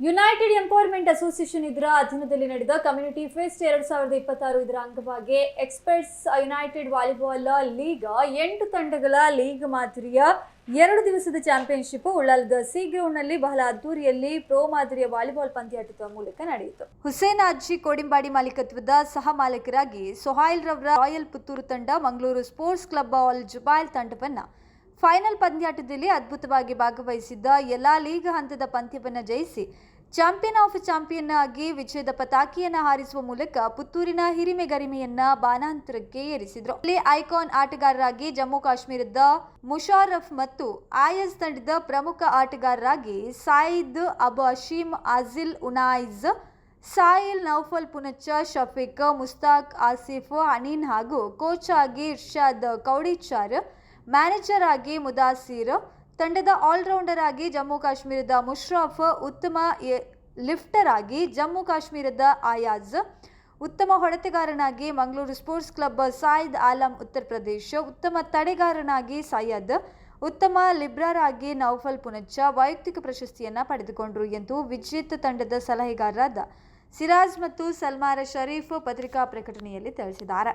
United empowerment association ಇದರ ಅಧೀನದಲ್ಲಿ ನಡೆದ ಕಮ್ಯುನಿಟಿ ಫೆಸ್ಟ್ 2026 ಇದರ ಅಂಗವಾಗಿ ಎಕ್ಸ್ಪರ್ಟ್ಸ್ ಯುನೈಟೆಡ್ ವಾಲಿಬಾಲ್ ಲೀಗ್ 8 ತಂಡಗಳ ಲೀಗ್ ಮಾದರಿಯ 2 ದಿವಸದ ಚಾಂಪಿಯನ್ಶಿಪ್ ಉಳ್ಳಾಲದ ಸಿ ಗ್ರೌಂಡ್ನಲ್ಲಿ ಬಹಳ ಅದ್ದೂರಿಯಲ್ಲಿ ಪ್ರೋ ಮಾದರಿಯ ವಾಲಿಬಾಲ್ ಪಂದ್ಯಾಟದ ಮೂಲಕ ನಡೆಯಿತು. ಹುಸೇನ್ ಅಜ್ಜಿ ಕೋಡಿಂಬಾಡಿ ಮಾಲೀಕತ್ವದ ಸಹ ಮಾಲೀಕರಾಗಿ ಸೊಹೈಲ್ ರವರ ರಾಯಲ್ ಪುತ್ತೂರು ತಂಡ ಮಂಗಳೂರು ಸ್ಪೋರ್ಟ್ಸ್ ಕ್ಲಬ್ ಆಲ್ ಜುಬೈಲ್ ತಂಡವನ್ನು ಫೈನಲ್ ಪಂದ್ಯಾಟದಲ್ಲಿ ಅದ್ಭುತವಾಗಿ ಭಾಗವಹಿಸಿದ್ದ ಎಲ್ಲಾ ಲೀಗ್ ಹಂತದ ಪಂದ್ಯವನ್ನು ಜಯಿಸಿ ಚಾಂಪಿಯನ್ ಆಫ್ ಚಾಂಪಿಯನ್ ಆಗಿ ವಿಜಯದ ಪತಾಕೆಯನ್ನು ಹಾರಿಸುವ ಮೂಲಕ ಪುತ್ತೂರಿನ ಹಿರಿಮೆ ಗರಿಮೆಯನ್ನ ಬಾನಾಂತರಕ್ಕೆ ಏರಿಸಿದ್ರು. ಇಲ್ಲಿ ಐಕಾನ್ ಆಟಗಾರರಾಗಿ ಜಮ್ಮು ಕಾಶ್ಮೀರದ ಮುಷಾರಫ್ ಮತ್ತು ಐಎಸ್ ತಂಡದ ಪ್ರಮುಖ ಆಟಗಾರರಾಗಿ ಸಾಯಿದ್ ಅಬು ಹಶೀಮ್, ಆಜಿಲ್ ಉನೈಜ್, ಸಾಯಿಲ್ ನೌಫಲ್ ಪುನಚ್ಚ, ಶಫೀಕ್, ಮುಸ್ತಾಕ್, ಆಸಿಫ್, ಅನೀನ್ ಹಾಗೂ ಕೋಚ್ ಆಗಿ ಇರ್ಷಾದ್ ಕೌಡಿಚಾರ್, ಮ್ಯಾನೇಜರ್ ಆಗಿ ಮುದಾಸಿರ್, ತಂಡದ ಆಲ್ರೌಂಡರ್ ಆಗಿ ಜಮ್ಮು ಕಾಶ್ಮೀರದ ಮುಷ್ರಫ್, ಉತ್ತಮ ಲಿಫ್ಟರ್ ಆಗಿ ಜಮ್ಮು ಕಾಶ್ಮೀರದ ಆಯಾಜ್, ಉತ್ತಮ ಹೊಡೆತಗಾರನಾಗಿ ಮಂಗಳೂರು ಸ್ಪೋರ್ಟ್ಸ್ ಕ್ಲಬ್ ಸಾಯಿದ್ ಆಲಂ ಉತ್ತರ ಪ್ರದೇಶ, ಉತ್ತಮ ತಡೆಗಾರನಾಗಿ ಸೈಯದ್, ಉತ್ತಮ ಲಿಬ್ರರ್ ಆಗಿ ನೌಫಲ್ ಪುನಚ್ಚ ವೈಯಕ್ತಿಕ ಪ್ರಶಸ್ತಿಯನ್ನು ಪಡೆದುಕೊಂಡರು ಎಂದು ವಿಜೇತ ತಂಡದ ಸಲಹೆಗಾರರಾದ ಸಿರಾಜ್ ಮತ್ತು ಸಲ್ಮಾರ ಶರೀಫ್ ಪತ್ರಿಕಾ ಪ್ರಕಟಣೆಯಲ್ಲಿ ತಿಳಿಸಿದ್ದಾರೆ.